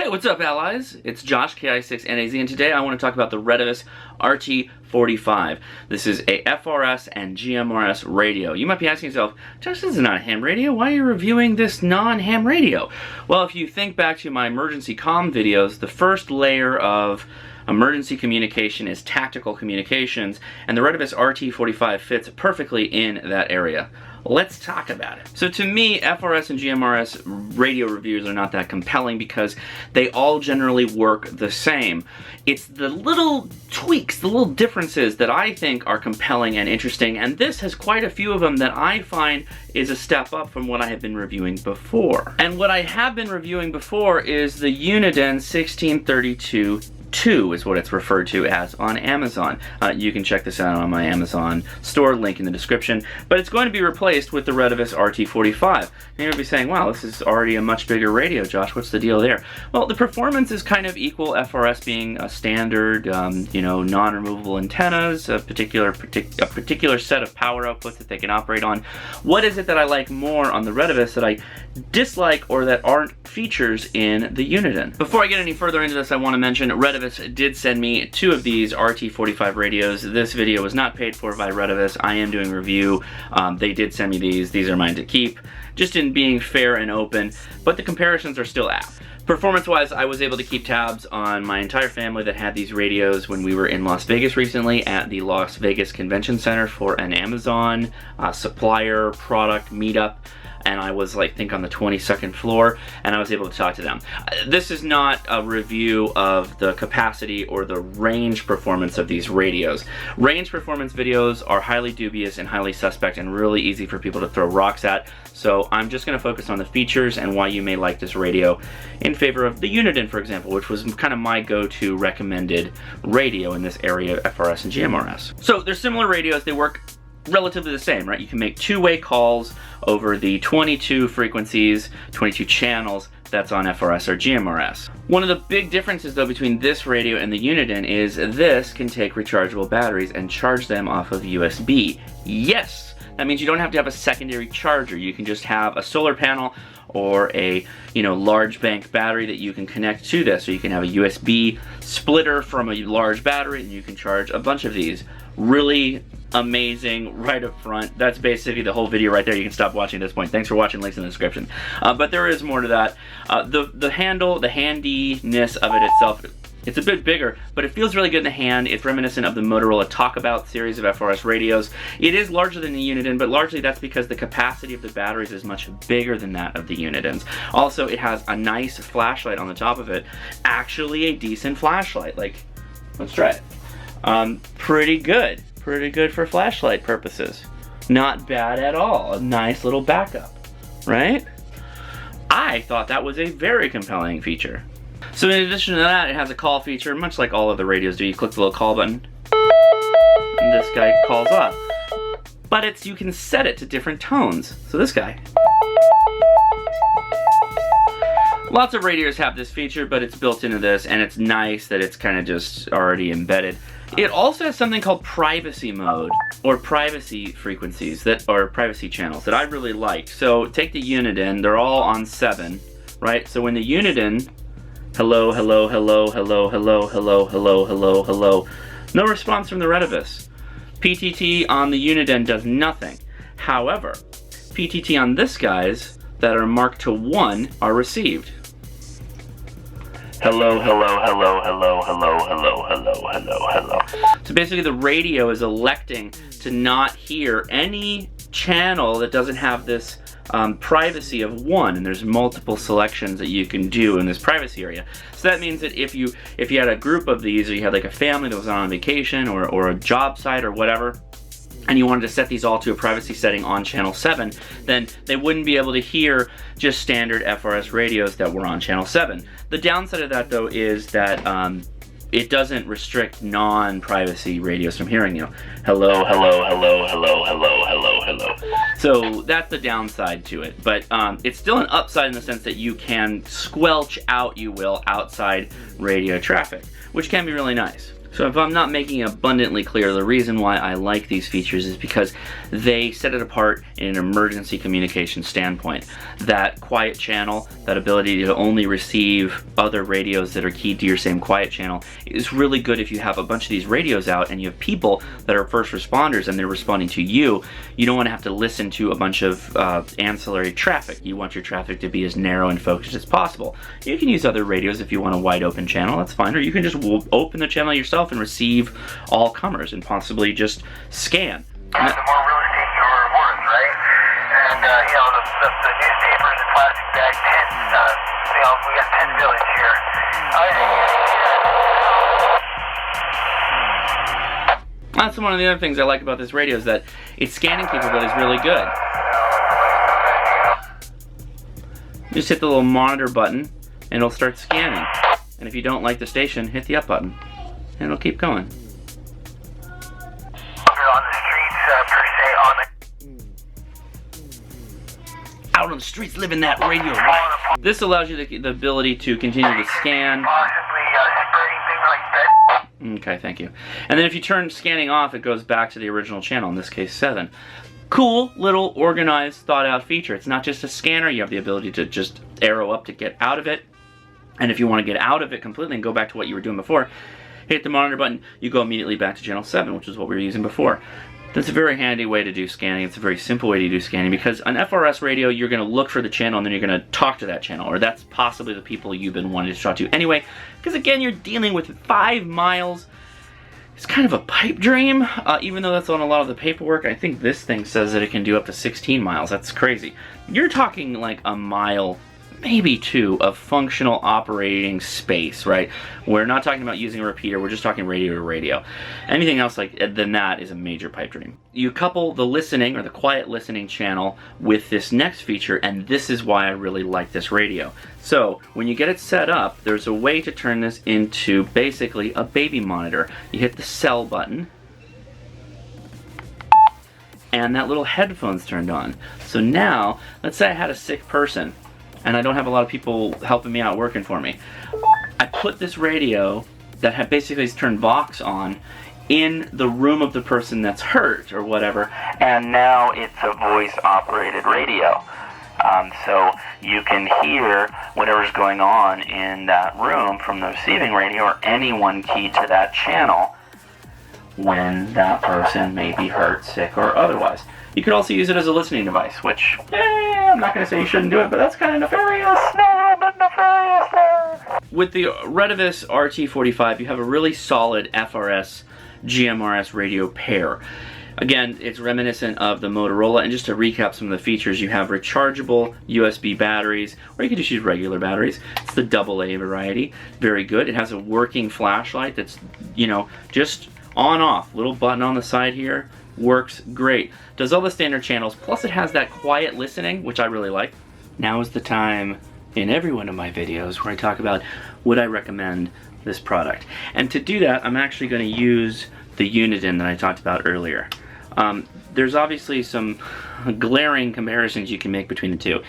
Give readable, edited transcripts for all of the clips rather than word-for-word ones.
Hey, what's up, allies? It's Josh, KI6NAZ, and today I want to talk about the Retevis RT45. This is a FRS and GMRS radio. You might be asking yourself, Josh, this is not a ham radio. Why are you reviewing this non-ham radio? Well, if you think back to my emergency comm videos, the first layer of emergency communication is tactical communications, and the Retevis RT45 fits perfectly in that area. Let's talk about it. So to me, FRS and GMRS radio reviews are not that compelling because they all generally work the same. It's the little tweaks, the little differences that I think are compelling and interesting, and this has quite a few of them that I find is a step up from what I have been reviewing before. And what I have been reviewing before is the Uniden 1632 2 is what it's referred to as on Amazon. You can check this out on my Amazon store, link in the description, but it's going to be replaced with the Retevis RT45. And you'll be saying, wow, this is already a much bigger radio, Josh, what's the deal there? Well, the performance is kind of equal, FRS being a standard, non-removable antennas, a particular set of power outputs that they can operate on. What is it that I like more on the Retevis that I dislike or that aren't features in the Uniden? Before I get any further into this, I want to mention Retevis did send me 2 of these RT45 radios. This video was not paid for by Retevis. I am doing review. They did send me these. These are mine to keep, just in being fair and open, but the comparisons are still apt. Performance-wise, I was able to keep tabs on my entire family that had these radios when we were in Las Vegas recently at the Las Vegas Convention Center for an Amazon supplier product meetup. And I was, I think, on the 22nd floor, and I was able to talk to them. This is not a review of the capacity or the range performance of these radios. Range performance videos are highly dubious and highly suspect and really easy for people to throw rocks at, so I'm just going to focus on the features and why you may like this radio in favor of the Uniden, for example, which was kind of my go-to recommended radio in this area of FRS and GMRS. So they're similar radios. They work relatively the same, right? You can make two-way calls over the 22 frequencies, 22 channels that's on FRS or GMRS. One of the big differences though between this radio and the Uniden is this can take rechargeable batteries and charge them off of USB. Yes! That means you don't have to have a secondary charger. You can just have a solar panel or a large bank battery that you can connect to this. So you can have a USB splitter from a large battery and you can charge a bunch of these. Really amazing right up front. That's basically the whole video right there. You can stop watching at this point. Thanks for watching, links in the description. But there is more to that. The handle, the handiness of it itself, it's a bit bigger, but it feels really good in the hand. It's reminiscent of the Motorola Talk About series of FRS radios. It is larger than the Uniden, but largely that's because the capacity of the batteries is much bigger than that of the Unidens. Also, it has a nice flashlight on the top of it. Actually a decent flashlight. Let's try it. Pretty good. Pretty good for flashlight purposes. Not bad at all. A nice little backup, right? I thought that was a very compelling feature. So in addition to that, it has a call feature, much like all of the radios do. You click the little call button, and this guy calls off. But you can set it to different tones. So this guy. Lots of radios have this feature, but it's built into this, and it's nice that it's kind of just already embedded. It also has something called privacy mode, or privacy frequencies, or privacy channels that I really like. So take the Uniden, they're all on 7, right? So when the Uniden, hello, hello, hello, hello, hello, hello, hello, hello, hello, no response from the Retevis. PTT on the Uniden does nothing. However, PTT on this guy's that are marked to 1 are received. Hello, hello, hello, hello, hello, hello, hello, hello, hello. So basically the radio is electing to not hear any channel that doesn't have this privacy of 1, and there's multiple selections that you can do in this privacy area. So that means that if you had a group of these, or you had like a family that was on vacation or a job site or whatever, and you wanted to set these all to a privacy setting on channel 7, then they wouldn't be able to hear just standard FRS radios that were on channel 7. The downside of that though is that it doesn't restrict non-privacy radios from hearing you. Hello, hello, hello, hello, hello, hello, hello. So that's the downside to it. But it's still an upside in the sense that you can squelch out, you will, outside radio traffic, which can be really nice. So if I'm not making it abundantly clear, the reason why I like these features is because they set it apart in an emergency communication standpoint. That quiet channel, that ability to only receive other radios that are keyed to your same quiet channel, is really good if you have a bunch of these radios out and you have people that are first responders and they're responding to you. You don't want to have to listen to a bunch of ancillary traffic. You want your traffic to be as narrow and focused as possible. You can use other radios if you want a wide open channel, that's fine, or you can just open the channel yourself and receive all comers and possibly just scan. The more real estate you're worth, right? And, you know, the newspapers and plastic bag pins, you know, we got Pin Village here. That's one of the other things I like about this radio is that its scanning capability is really good. Just hit the little monitor button and it'll start scanning. And if you don't like the station, hit the up button and it'll keep going. On the streets, per se, Out on the streets living that radio life. This allows you the ability to continue to scan. possibly spreading things like that. Okay, thank you. And then if you turn scanning off, it goes back to the original channel, in this case 7. Cool, little, organized, thought-out feature. It's not just a scanner. You have the ability to just arrow up to get out of it. And if you want to get out of it completely and go back to what you were doing before, hit the monitor button, you go immediately back to channel 7, which is what we were using before. That's a very handy way to do scanning. It's a very simple way to do scanning because on FRS radio, you're going to look for the channel and then you're going to talk to that channel, or that's possibly the people you've been wanting to talk to anyway, because again, you're dealing with 5 miles. It's kind of a pipe dream, even though that's on a lot of the paperwork. I think this thing says that it can do up to 16 miles. That's crazy. You're talking like a mile, maybe 2 of functional operating space, right? We're not talking about using a repeater, we're just talking radio to radio. Anything else like than that is a major pipe dream. You couple the listening, or the quiet listening channel, with this next feature, and this is why I really like this radio. So, when you get it set up, there's a way to turn this into basically a baby monitor. You hit the cell button, and that little headphone's turned on. So now, let's say I had a sick person, and I don't have a lot of people helping me out working for me. I put this radio that had basically turned Vox on in the room of the person that's hurt or whatever, and now it's a voice-operated radio. So you can hear whatever's going on in that room from the receiving radio or anyone keyed to that channel when that person may be hurt, sick, or otherwise. You could also use it as a listening device, which, I'm not going to say you shouldn't do it, but that's kind of nefarious. With the Retevis RT45, you have a really solid FRS GMRS radio pair. Again, it's reminiscent of the Motorola, and just to recap some of the features, you have rechargeable USB batteries, or you can just use regular batteries. It's the AA variety, very good. It has a working flashlight that's, you know, just on-off, little button on the side here, works great. Does all the standard channels, plus it has that quiet listening, which I really like. Now is the time in every one of my videos where I talk about would I recommend this product. And to do that, I'm actually going to use the Uniden that I talked about earlier. There's obviously some glaring comparisons you can make between the two.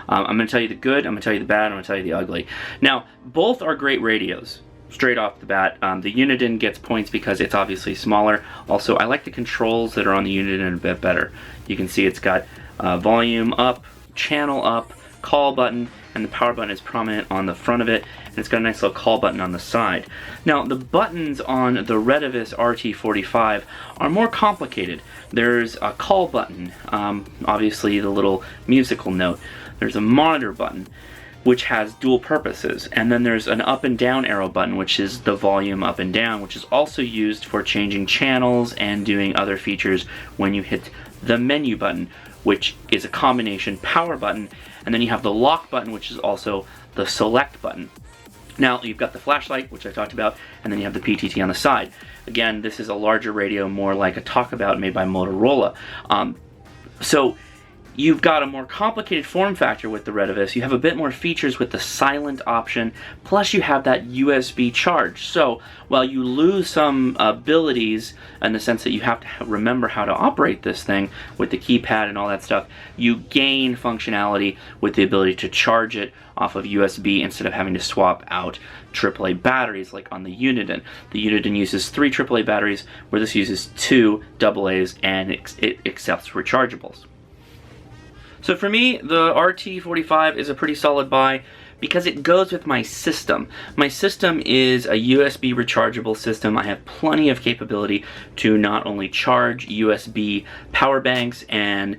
I'm going to tell you the good, I'm going to tell you the bad, I'm going to tell you the ugly. Now, both are great radios. Straight off the bat, the Uniden gets points because it's obviously smaller. Also, I like the controls that are on the Uniden a bit better. You can see it's got volume up, channel up, call button, and the power button is prominent on the front of it, and it's got a nice little call button on the side. Now, the buttons on the Retevis RT45 are more complicated. There's a call button, obviously the little musical note. There's a monitor button, which has dual purposes, and then there's an up and down arrow button, which is the volume up and down, which is also used for changing channels and doing other features when you hit the menu button, which is a combination power button, and then you have the lock button, which is also the select button. Now, you've got the flashlight, which I talked about, and then you have the PTT on the side. Again, this is a larger radio, more like a Talkabout made by Motorola. So You've got a more complicated form factor with the Retevis. You have a bit more features with the silent option, plus you have that USB charge. So while you lose some abilities in the sense that you have to remember how to operate this thing with the keypad and all that stuff, you gain functionality with the ability to charge it off of USB instead of having to swap out AAA batteries like on the Uniden. The Uniden uses 3 AAA batteries, where this uses 2 AA's, and it accepts rechargeables. So for me, the RT45 is a pretty solid buy because it goes with my system. My system is a USB rechargeable system. I have plenty of capability to not only charge USB power banks and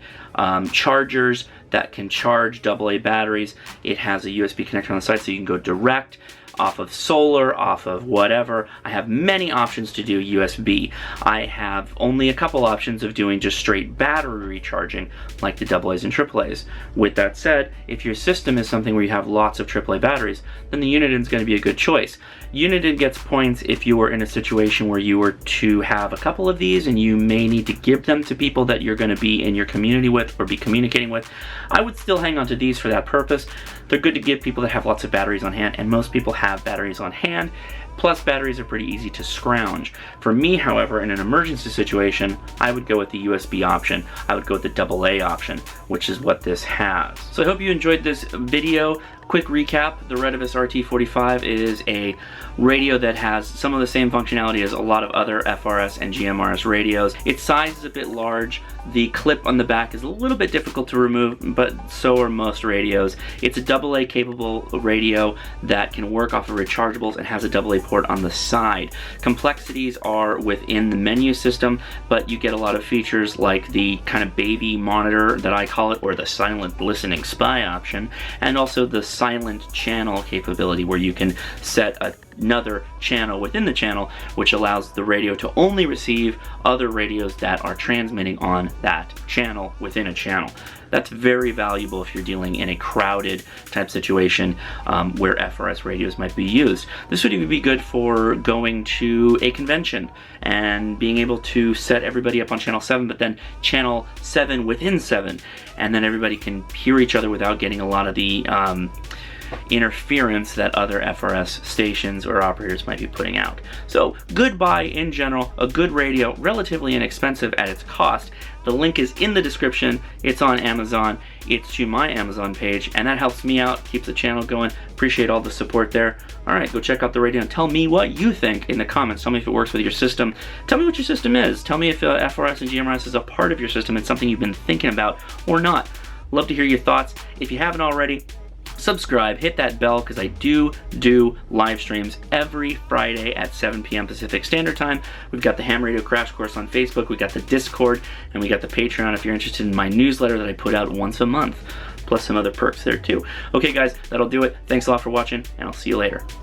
chargers that can charge AA batteries. It has a USB connector on the side, so you can go direct off of solar, off of whatever. I have many options to do USB. I have only a couple options of doing just straight battery recharging, like the AA's and AAA's. With that said, if your system is something where you have lots of AAA batteries, then the Uniden is going to be a good choice. Uniden gets points if you were in a situation where you were to have a couple of these and you may need to give them to people that you're going to be in your community with or be communicating with. I would still hang on to these for that purpose. They're good to give people that have lots of batteries on hand, and most people have batteries on hand. Plus, batteries are pretty easy to scrounge. For me, however, in an emergency situation, I would go with the USB option. I would go with the AA option, which is what this has. So I hope you enjoyed this video. Quick recap, the Retevis RT45 is a radio that has some of the same functionality as a lot of other FRS and GMRS radios. Its size is a bit large. The clip on the back is a little bit difficult to remove, but so are most radios. It's a AA capable radio that can work off of rechargeables and has a AA port on the side. Complexities are within the menu system, but you get a lot of features like the kind of baby monitor that I call it, or the silent listening spy option, and also the silent channel capability where you can set another channel within the channel, which allows the radio to only receive other radios that are transmitting on that channel within a channel. That's very valuable if you're dealing in a crowded type situation where FRS radios might be used. This would even be good for going to a convention and being able to set everybody up on channel 7, but then channel 7 within 7, and then everybody can hear each other without getting a lot of the interference that other FRS stations or operators might be putting out. So good buy in general, a good radio, relatively inexpensive at its cost. The link is in the description. It's on Amazon. It's to my Amazon page, and that helps me out, keeps the channel going. Appreciate all the support there. All right, go check out the radio and tell me what you think in the comments. Tell me if it works with your system. Tell me what your system is. Tell me if FRS and GMRS is a part of your system and something you've been thinking about or not. Love to hear your thoughts. If you haven't already, subscribe, hit that bell, because I do live streams every Friday at 7 p.m. Pacific Standard Time. We've got the Ham Radio Crash Course on Facebook, we got the Discord, and we got the Patreon if you're interested in my newsletter that I put out once a month, plus some other perks there too. Okay guys, that'll do it. Thanks a lot for watching, and I'll see you later.